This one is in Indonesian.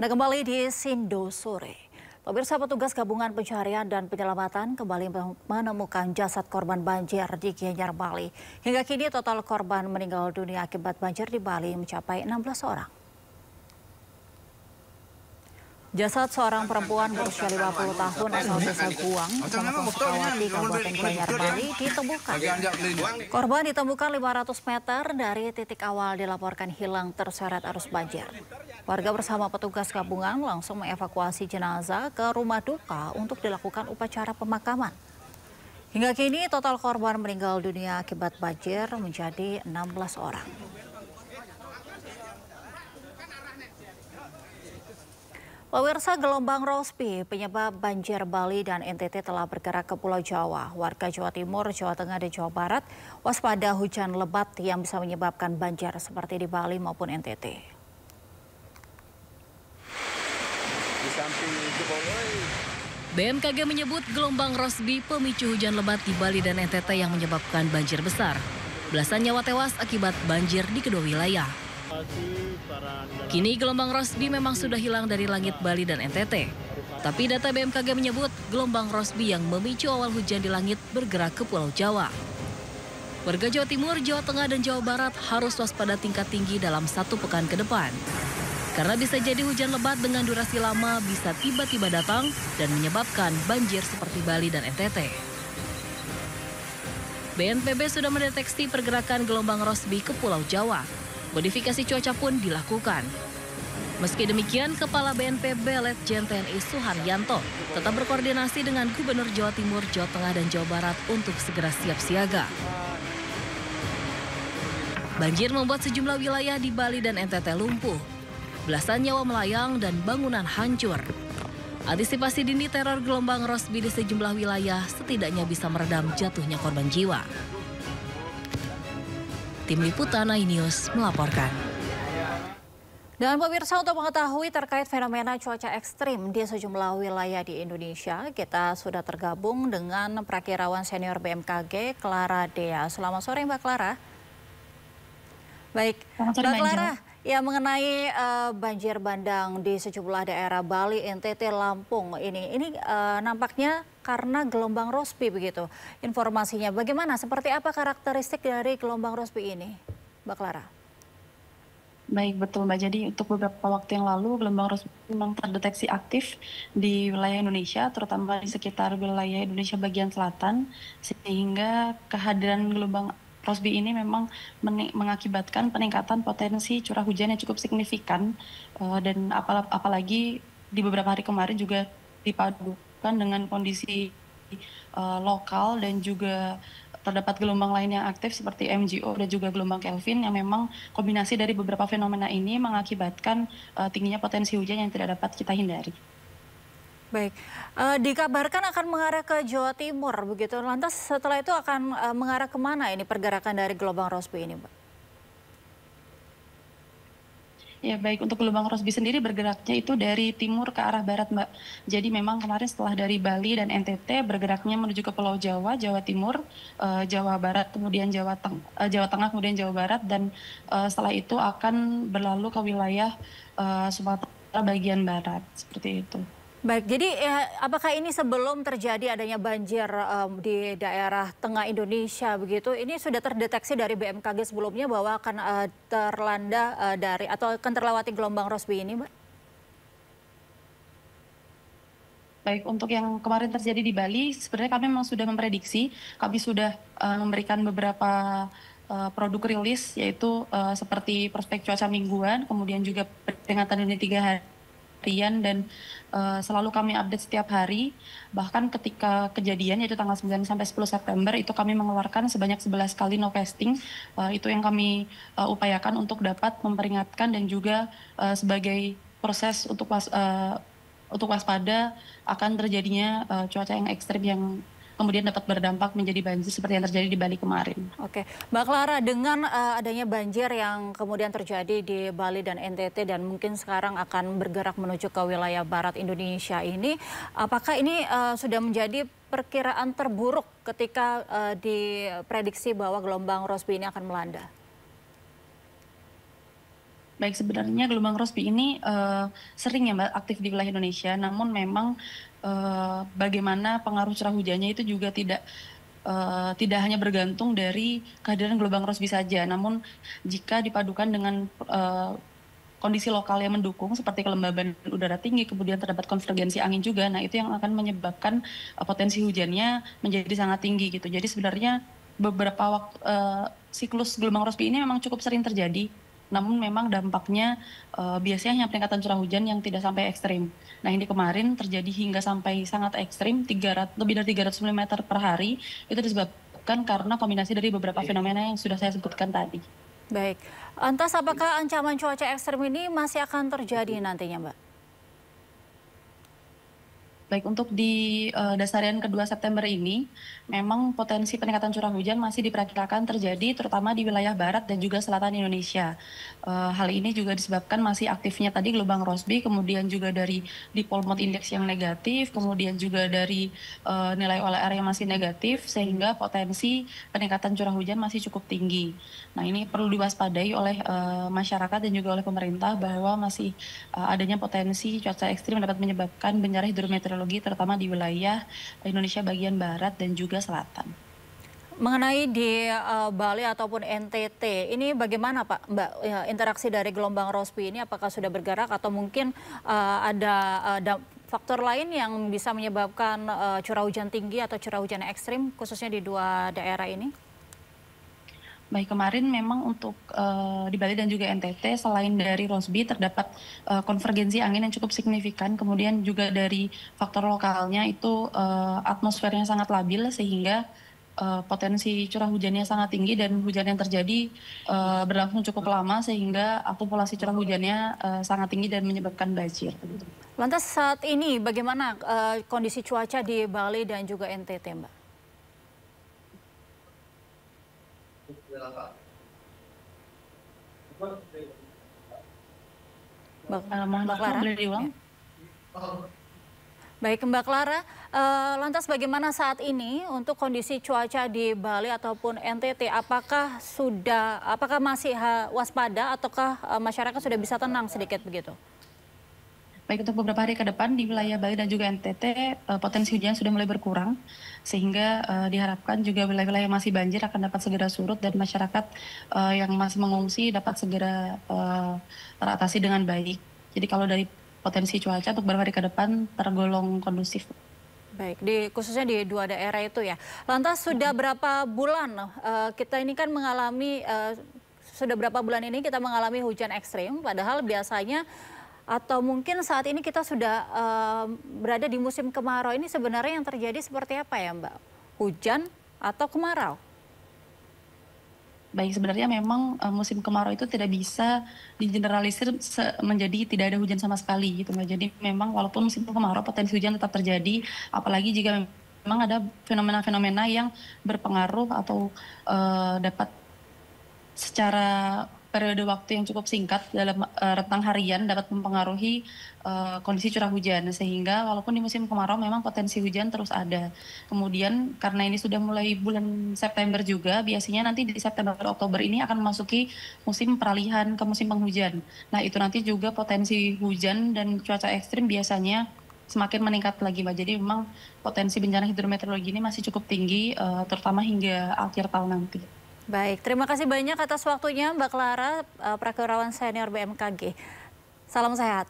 Anda kembali di Sindo Sore. Pemirsa, petugas gabungan pencarian dan penyelamatan kembali menemukan jasad korban banjir di Gianyar, Bali. Hingga kini total korban meninggal dunia akibat banjir di Bali mencapai 16 orang. Jasad seorang perempuan berusia 50 tahun asal desa Guang, Kecamatan Sukawati, Kabupaten Gianyar, Bali ditemukan. Korban ditemukan 500 meter dari titik awal dilaporkan hilang terseret arus banjir. Warga bersama petugas gabungan langsung mengevakuasi jenazah ke rumah duka untuk dilakukan upacara pemakaman. Hingga kini total korban meninggal dunia akibat banjir menjadi 16 orang. Pemirsa, gelombang Rossby penyebab banjir Bali dan NTT telah bergerak ke Pulau Jawa. Warga Jawa Timur, Jawa Tengah, dan Jawa Barat waspada hujan lebat yang bisa menyebabkan banjir seperti di Bali maupun NTT. BMKG menyebut gelombang Rossby pemicu hujan lebat di Bali dan NTT yang menyebabkan banjir besar. Belasan nyawa tewas akibat banjir di kedua wilayah. Kini gelombang Rossby memang sudah hilang dari langit Bali dan NTT. Tapi data BMKG menyebut gelombang Rossby yang memicu awal hujan di langit bergerak ke Pulau Jawa. Warga Jawa Timur, Jawa Tengah, dan Jawa Barat harus waspada tingkat tinggi dalam 1 pekan ke depan. Karena bisa jadi hujan lebat dengan durasi lama bisa tiba-tiba datang dan menyebabkan banjir seperti Bali dan NTT. BNPB sudah mendeteksi pergerakan gelombang Rossby ke Pulau Jawa. Modifikasi cuaca pun dilakukan. Meski demikian, Kepala BNPB Letjen TNI Suharyanto tetap berkoordinasi dengan Gubernur Jawa Timur, Jawa Tengah, dan Jawa Barat untuk segera siap siaga. Banjir membuat sejumlah wilayah di Bali dan NTT lumpuh. Belasan nyawa melayang dan bangunan hancur. Antisipasi dini teror gelombang Rossby di sejumlah wilayah setidaknya bisa meredam jatuhnya korban jiwa. Tim Liputan iNews melaporkan. Dan pemirsa, untuk mengetahui terkait fenomena cuaca ekstrim di sejumlah wilayah di Indonesia, kita sudah tergabung dengan Prakirawan Senior BMKG, Clara Dea. Selamat sore, Mbak Clara. Baik, Mbak Clara, ya mengenai banjir bandang di sejumlah daerah Bali, NTT, Lampung ini nampaknya karena gelombang Rossby begitu. Informasinya bagaimana? Seperti apa karakteristik dari gelombang Rossby ini, Mbak Clara? Baik, betul Mbak. Jadi untuk beberapa waktu yang lalu gelombang Rossby memang terdeteksi aktif di wilayah Indonesia, terutama di sekitar wilayah Indonesia bagian selatan, sehingga kehadiran gelombang Rossby ini memang mengakibatkan peningkatan potensi curah hujan yang cukup signifikan, dan apalagi di beberapa hari kemarin juga dipadukan dengan kondisi lokal dan juga terdapat gelombang lain yang aktif seperti MGO dan juga gelombang Kelvin yang memang kombinasi dari beberapa fenomena ini mengakibatkan tingginya potensi hujan yang tidak dapat kita hindari. Baik, dikabarkan akan mengarah ke Jawa Timur begitu. Lantas setelah itu akan mengarah kemana ini pergerakan dari gelombang Rossby ini, Mbak? Ya baik, untuk gelombang Rossby sendiri bergeraknya itu dari timur ke arah barat, Mbak. Jadi memang kemarin setelah dari Bali dan NTT bergeraknya menuju ke Pulau Jawa, Jawa Timur, Jawa Barat, kemudian Jawa Tengah, kemudian Jawa Barat, dan setelah itu akan berlalu ke wilayah Sumatera bagian barat, seperti itu. Baik, jadi apakah ini sebelum terjadi adanya banjir di daerah tengah Indonesia begitu, ini sudah terdeteksi dari BMKG sebelumnya bahwa akan terlanda atau akan terlewati gelombang Rossby ini, Mbak? Baik, untuk yang kemarin terjadi di Bali, sebenarnya kami memang sudah memprediksi, kami sudah memberikan beberapa produk rilis, yaitu seperti prospek cuaca mingguan, kemudian juga peringatan dini 3 harian, dan selalu kami update setiap hari. Bahkan ketika kejadian yaitu tanggal 9 sampai 10 September itu kami mengeluarkan sebanyak 11 kali novesting. Itu yang kami upayakan untuk dapat memperingatkan dan juga sebagai proses untuk waspada akan terjadinya cuaca yang ekstrim yang kemudian dapat berdampak menjadi banjir seperti yang terjadi di Bali kemarin. Oke, Mbak Clara, dengan adanya banjir yang kemudian terjadi di Bali dan NTT dan mungkin sekarang akan bergerak menuju ke wilayah barat Indonesia ini, apakah ini sudah menjadi perkiraan terburuk ketika diprediksi bahwa gelombang Rossby ini akan melanda? Baik, sebenarnya gelombang Rossby ini sering ya Mbak aktif di wilayah Indonesia, namun memang bagaimana pengaruh curah hujannya itu juga tidak hanya bergantung dari kehadiran gelombang Rossby saja, namun jika dipadukan dengan kondisi lokal yang mendukung seperti kelembaban udara tinggi, kemudian terdapat konvergensi angin juga, nah itu yang akan menyebabkan potensi hujannya menjadi sangat tinggi gitu. Jadi sebenarnya beberapa waktu siklus gelombang Rossby ini memang cukup sering terjadi. Namun memang dampaknya biasanya hanya peningkatan curah hujan yang tidak sampai ekstrim. Nah ini kemarin terjadi hingga sampai sangat ekstrim, lebih dari 300 mm per hari, itu disebabkan karena kombinasi dari beberapa fenomena yang sudah saya sebutkan tadi. Baik, lantas apakah ancaman cuaca ekstrem ini masih akan terjadi nantinya, Mbak? Baik, untuk di dasarian kedua September ini, memang potensi peningkatan curah hujan masih diperkirakan terjadi terutama di wilayah barat dan juga selatan Indonesia. Hal ini juga disebabkan masih aktifnya tadi gelombang Rossby, kemudian juga dari dipole mode index yang negatif, kemudian juga dari nilai OLR yang masih negatif, sehingga potensi peningkatan curah hujan masih cukup tinggi. Nah, ini perlu diwaspadai oleh masyarakat dan juga oleh pemerintah bahwa masih adanya potensi cuaca ekstrim dapat menyebabkan bencana hidrometeorologi terutama di wilayah Indonesia bagian barat dan juga selatan. Mengenai di Bali ataupun NTT, ini bagaimana Pak, Mbak, interaksi dari gelombang Rossby ini apakah sudah bergerak atau mungkin ada faktor lain yang bisa menyebabkan curah hujan tinggi atau curah hujan ekstrim khususnya di dua daerah ini? Baik, kemarin memang untuk di Bali dan juga NTT selain dari Rossby terdapat konvergensi angin yang cukup signifikan, kemudian juga dari faktor lokalnya itu atmosfernya sangat labil sehingga potensi curah hujannya sangat tinggi dan hujan yang terjadi berlangsung cukup lama sehingga akumulasi curah hujannya sangat tinggi dan menyebabkan banjir. Lantas saat ini bagaimana kondisi cuaca di Bali dan juga NTT, Mbak? Mbak Clara? Boleh diulang? Baik, Mbak Clara, lantas bagaimana saat ini untuk kondisi cuaca di Bali ataupun NTT? Apakah masih waspada ataukah masyarakat sudah bisa tenang sedikit begitu? Baik, untuk beberapa hari ke depan di wilayah Bali dan juga NTT potensi hujan sudah mulai berkurang sehingga diharapkan juga wilayah-wilayah yang masih banjir akan dapat segera surut dan masyarakat yang masih mengungsi dapat segera teratasi dengan baik. Jadi kalau dari potensi cuaca untuk beberapa hari ke depan tergolong kondusif. Baik, khususnya di dua daerah itu ya. Lantas sudah berapa bulan kita ini kan mengalami sudah berapa bulan ini kita mengalami hujan ekstrim, padahal biasanya atau mungkin saat ini kita sudah berada di musim kemarau. Ini sebenarnya yang terjadi seperti apa ya Mbak? Hujan atau kemarau? Baik, sebenarnya memang musim kemarau itu tidak bisa digeneralisir menjadi tidak ada hujan sama sekali gitu Mbak. Jadi memang walaupun musim kemarau potensi hujan tetap terjadi, apalagi jika memang ada fenomena-fenomena yang berpengaruh atau dapat secara periode waktu yang cukup singkat dalam rentang harian dapat mempengaruhi kondisi curah hujan sehingga walaupun di musim kemarau memang potensi hujan terus ada. Kemudian karena ini sudah mulai bulan September juga biasanya nanti di September Oktober ini akan memasuki musim peralihan ke musim penghujan. Nah itu nanti juga potensi hujan dan cuaca ekstrim biasanya semakin meningkat lagi Mbak. Jadi memang potensi bencana hidrometeorologi ini masih cukup tinggi terutama hingga akhir tahun nanti. Baik, terima kasih banyak atas waktunya Mbak Clara, Prakirawan Senior BMKG. Salam sehat.